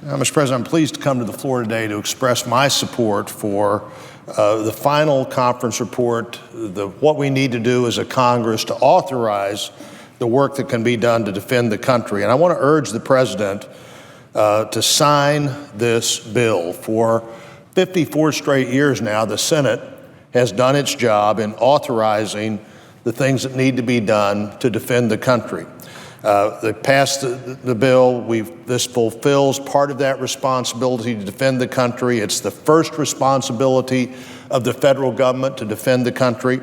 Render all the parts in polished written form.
Mr. President, I'm pleased to come to the floor today to express my support for the final conference report, what we need to do as a Congress to authorize the work that can be done to defend the country. And I want to urge the President to sign this bill. For 54 straight years now, the Senate has done its job in authorizing the things that need to be done to defend the country. They passed the bill. This fulfills part of that responsibility to defend the country. It's the first responsibility of the federal government to defend the country.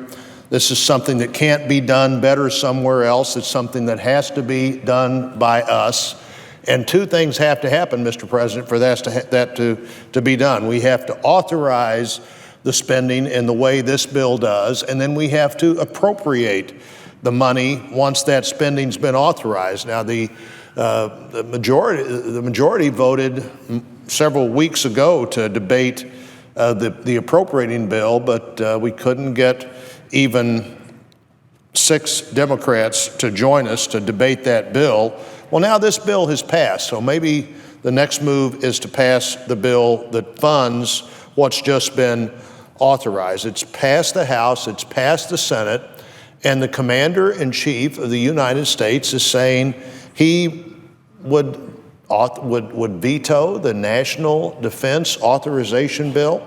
This is something that can't be done better somewhere else. It's something that has to be done by us. And two things have to happen, Mr. President, for that to be done. We have to authorize the spending in the way this bill does, and then we have to appropriate the money once that spending's been authorized. Now, the majority voted several weeks ago to debate the appropriating bill, but we couldn't get even 6 Democrats to join us to debate that bill. Well, now this bill has passed, so maybe the next move is to pass the bill that funds what's just been authorized. It's passed the House, it's passed the Senate, and the Commander-in-Chief of the United States is saying he would veto the National Defense Authorization Bill.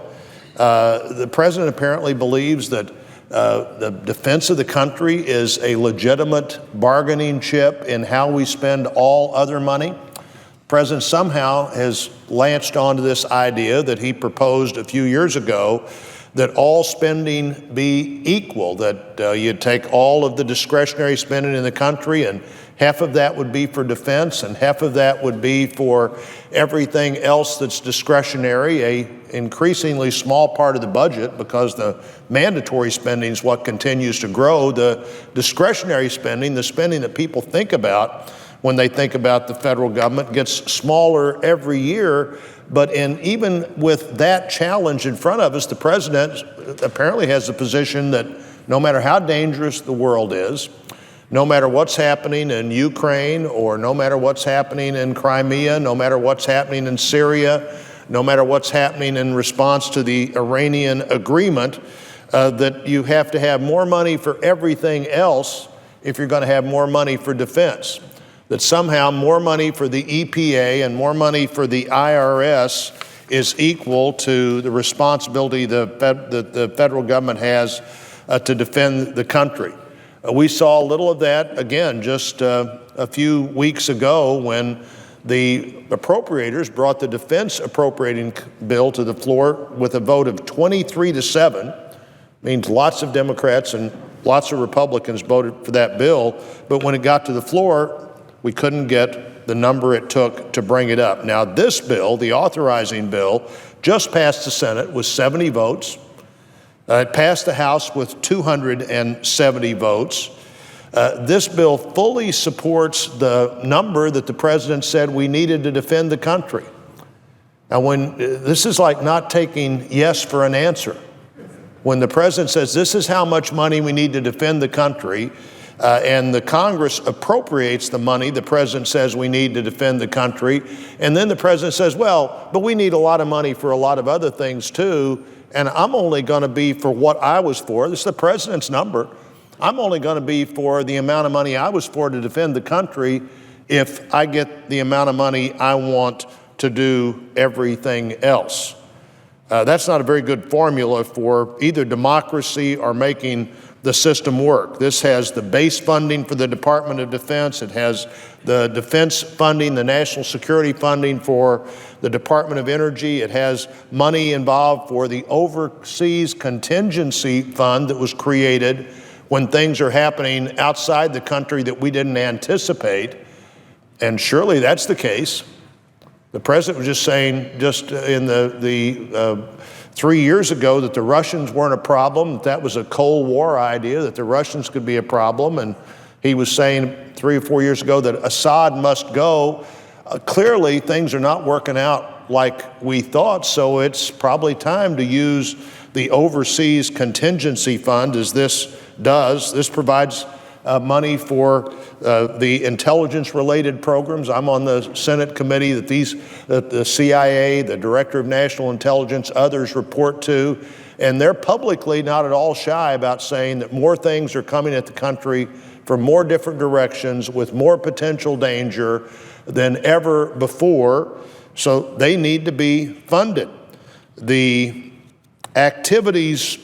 The President apparently believes that the defense of the country is a legitimate bargaining chip in how we spend all other money. The President somehow has latched onto this idea that he proposed a few years ago, that all spending be equal, that you'd take all of the discretionary spending in the country and half of that would be for defense and half of that would be for everything else that's discretionary, an increasingly small part of the budget because the mandatory spending is what continues to grow. The discretionary spending, the spending that people think about when they think about the federal government, gets smaller every year. But even with that challenge in front of us, the President apparently has the position that no matter how dangerous the world is, no matter what's happening in Ukraine or no matter what's happening in Crimea, no matter what's happening in Syria, no matter what's happening in response to the Iranian agreement, that you have to have more money for everything else if you're going to have more money for defense. That somehow more money for the EPA and more money for the IRS is equal to the responsibility that the federal government has to defend the country. We saw a little of that, again, just a few weeks ago when the appropriators brought the defense appropriating bill to the floor with a vote of 23-7. Means lots of Democrats and lots of Republicans voted for that bill, but when it got to the floor, we couldn't get the number it took to bring it up. Now, this bill, the authorizing bill, just passed the Senate with 70 votes. It passed the House with 270 votes. This bill fully supports the number that the President said we needed to defend the country. Now, this is like not taking yes for an answer. When the President says this is how much money we need to defend the country, and the Congress appropriates the money the President says we need to defend the country, and then the President says, well, but we need a lot of money for a lot of other things too, and I'm only going to be for what I was for. This is the President's number. I'm only going to be for the amount of money I was for to defend the country if I get the amount of money I want to do everything else. That's not a very good formula for either democracy or making the system work. This has the base funding for the Department of Defense. It has the defense funding, the national security funding for the Department of Energy. It has money involved for the overseas contingency fund that was created when things are happening outside the country that we didn't anticipate. And surely that's the case. The President was just saying just in the 3 years ago that the Russians weren't a problem, that was a Cold War idea, that the Russians could be a problem. And he was saying 3 or 4 years ago that Assad must go. Clearly, things are not working out like we thought, so it's probably time to use the overseas contingency fund as this does. This provides money for the intelligence-related programs. I'm on the Senate committee that the CIA, the Director of National Intelligence, others report to, and they're publicly not at all shy about saying that more things are coming at the country from more different directions with more potential danger than ever before, so they need to be funded. The activities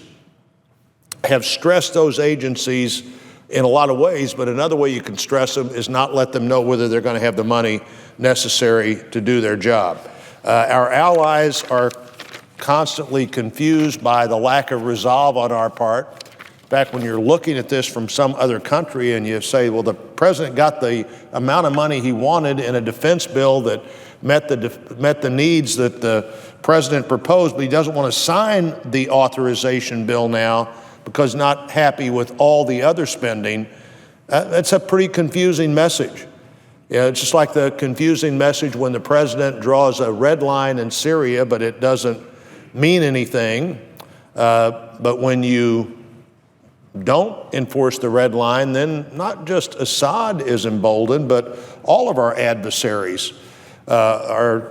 have stressed those agencies in a lot of ways, but another way you can stress them is not let them know whether they're going to have the money necessary to do their job. Our allies are constantly confused by the lack of resolve on our part. In fact, when you're looking at this from some other country and you say, well, the president got the amount of money he wanted in a defense bill that met the needs that the president proposed, but he doesn't want to sign the authorization bill now because not happy with all the other spending, that's a pretty confusing message. Yeah, it's just like the confusing message when the president draws a red line in Syria, but it doesn't mean anything. But when you don't enforce the red line, then not just Assad is emboldened, but all of our adversaries are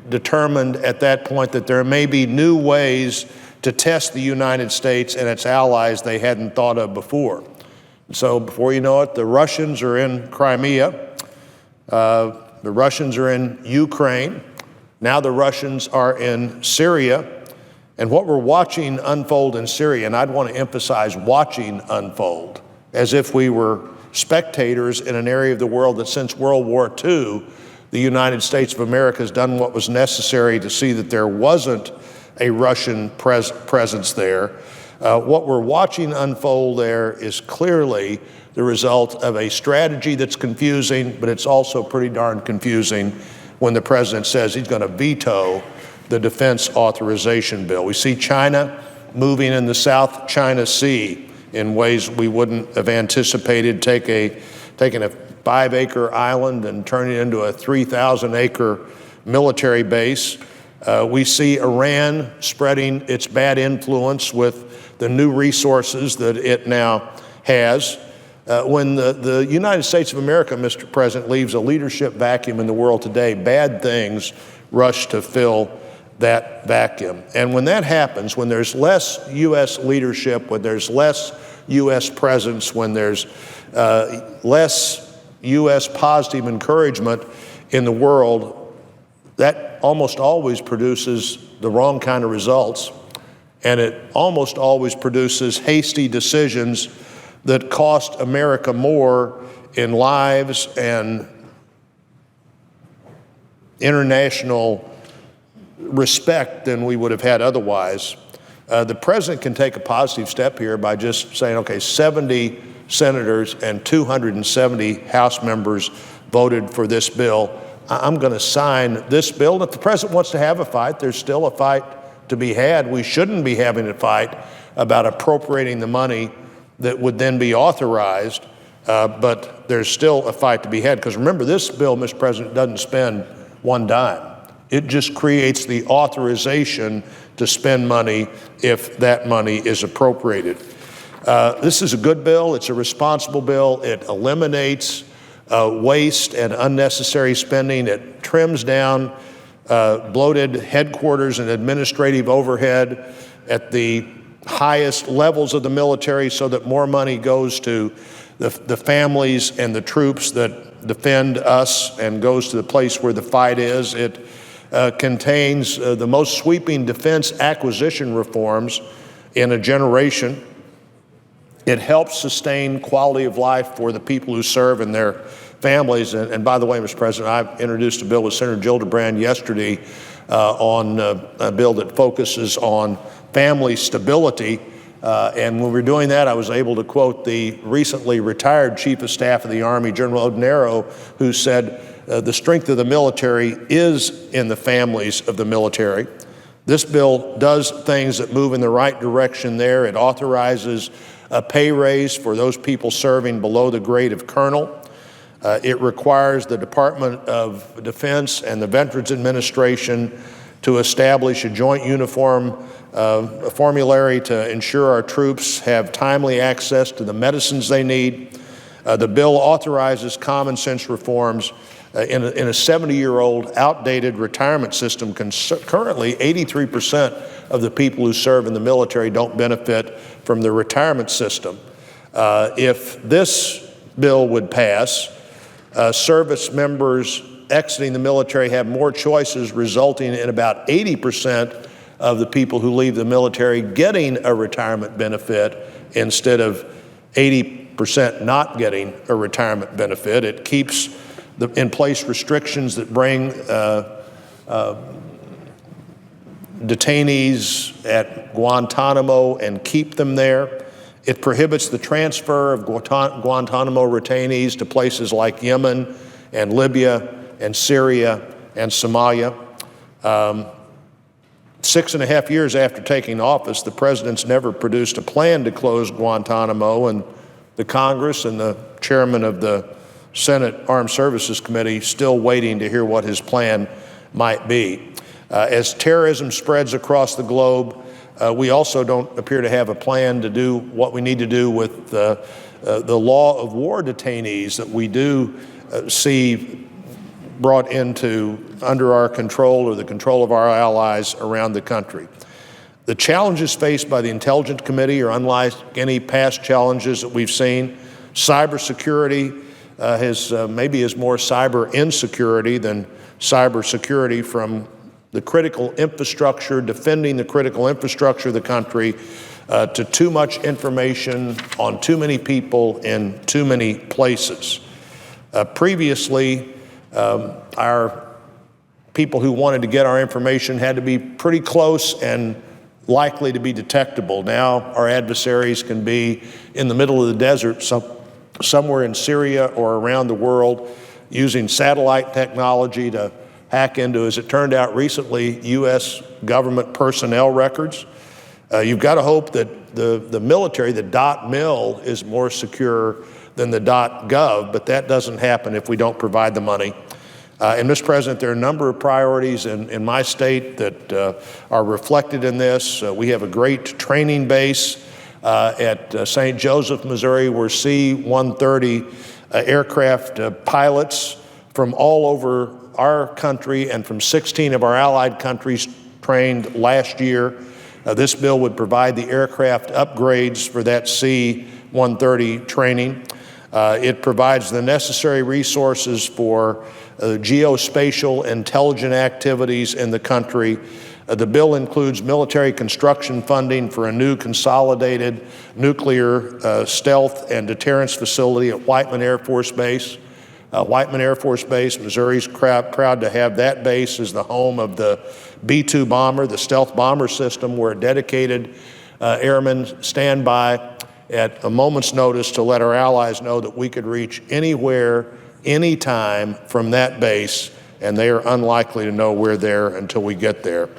determined at that point that there may be new ways to test the United States and its allies they hadn't thought of before. So before you know it, the Russians are in Crimea, the Russians are in Ukraine, now the Russians are in Syria, and what we're watching unfold in Syria, and I'd want to emphasize watching unfold, as if we were spectators in an area of the world that since World War II, the United States of America has done what was necessary to see that there wasn't a Russian presence there. What we're watching unfold there is clearly the result of a strategy that's confusing, but it's also pretty darn confusing when the president says he's going to veto the defense authorization bill. We see China moving in the South China Sea in ways we wouldn't have anticipated, taking a 5-acre island and turning it into a 3,000-acre military base. We see Iran spreading its bad influence with the new resources that it now has. When the United States of America, Mr. President, leaves a leadership vacuum in the world today, bad things rush to fill that vacuum. And when that happens, when there's less U.S. leadership, when there's less U.S. presence, when there's less U.S. positive encouragement in the world, that almost always produces the wrong kind of results, and it almost always produces hasty decisions that cost America more in lives and international respect than we would have had otherwise. The president can take a positive step here by just saying, okay, 70 senators and 270 House members voted for this bill. I'm going to sign this bill. And if the president wants to have a fight, there's still a fight to be had. We shouldn't be having a fight about appropriating the money that would then be authorized, but there's still a fight to be had. Because remember, this bill, Mr. President, doesn't spend one dime. It just creates the authorization to spend money if that money is appropriated. This is a good bill. It's a responsible bill. It eliminates waste and unnecessary spending. It trims down bloated headquarters and administrative overhead at the highest levels of the military so that more money goes to the families and the troops that defend us and goes to the place where the fight is. It contains the most sweeping defense acquisition reforms in a generation. It helps sustain quality of life for the people who serve and their families. And by the way, Mr. President, I introduced a bill with Senator Gillibrand yesterday on a bill that focuses on family stability. And when we were doing that, I was able to quote the recently retired Chief of Staff of the Army, General Odnero, who said, the strength of the military is in the families of the military. This bill does things that move in the right direction there. It authorizes a pay raise for those people serving below the grade of colonel. It requires the Department of Defense and the Veterans Administration to establish a joint uniform formulary to ensure our troops have timely access to the medicines they need. The bill authorizes common sense reforms in a 70-year-old outdated retirement system. Currently, 83% of the people who serve in the military don't benefit from the retirement system. If this bill would pass, service members exiting the military have more choices, resulting in about 80% of the people who leave the military getting a retirement benefit instead of 80% not getting a retirement benefit. It keeps in place restrictions that bring detainees at Guantanamo and keep them there. It prohibits the transfer of Guantanamo detainees to places like Yemen and Libya and Syria and Somalia. 6.5 years after taking office, the president's never produced a plan to close Guantanamo, and the Congress and the chairman of the Senate Armed Services Committee still waiting to hear what his plan might be. As terrorism spreads across the globe, we also don't appear to have a plan to do what we need to do with the law of war detainees that we do see brought under our control or the control of our allies around the country. The challenges faced by the Intelligence Committee are unlike any past challenges that we've seen. Cybersecurity maybe is more cyber insecurity than cyber security, from the critical infrastructure, defending the critical infrastructure of the country, to too much information on too many people in too many places. Previously, our people who wanted to get our information had to be pretty close and likely to be detectable. Now our adversaries can be in the middle of the desert, somewhere in Syria or around the world, using satellite technology to hack into, as it turned out recently, U.S. government personnel records. You've got to hope that the military, the .mil, is more secure than the .gov, but that doesn't happen if we don't provide the money. And Mr. President, there are a number of priorities in my state that are reflected in this. We have a great training base at St. Joseph, Missouri, where C-130 aircraft pilots from all over our country and from 16 of our allied countries trained last year. This bill would provide the aircraft upgrades for that C-130 training. It provides the necessary resources for geospatial intelligence activities in the country. The bill includes military construction funding for a new consolidated nuclear stealth and deterrence facility at Whiteman Air Force Base. Whiteman Air Force Base, Missouri's proud to have that base as the home of the B-2 bomber, the stealth bomber system, where dedicated airmen stand by at a moment's notice to let our allies know that we could reach anywhere, anytime from that base, and they are unlikely to know we're there until we get there.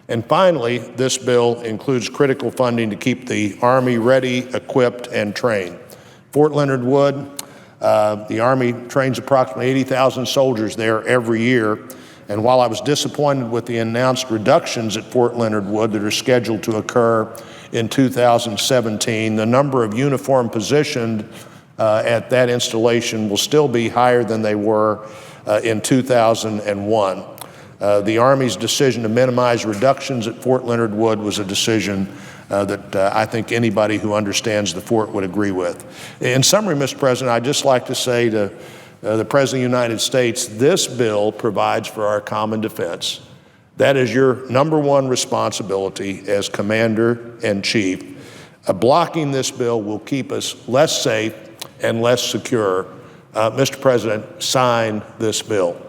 And finally, this bill includes critical funding to keep the Army ready, equipped, and trained. Fort Leonard Wood, the Army trains approximately 80,000 soldiers there every year. And while I was disappointed with the announced reductions at Fort Leonard Wood that are scheduled to occur in 2017, the number of uniformed positioned at that installation will still be higher than they were in 2001. The Army's decision to minimize reductions at Fort Leonard Wood was a decision that I think anybody who understands the fort would agree with. In summary, Mr. President, I'd just like to say to the President of the United States, this bill provides for our common defense. That is your number one responsibility as Commander-in-Chief. Blocking this bill will keep us less safe and less secure. Mr. President, sign this bill.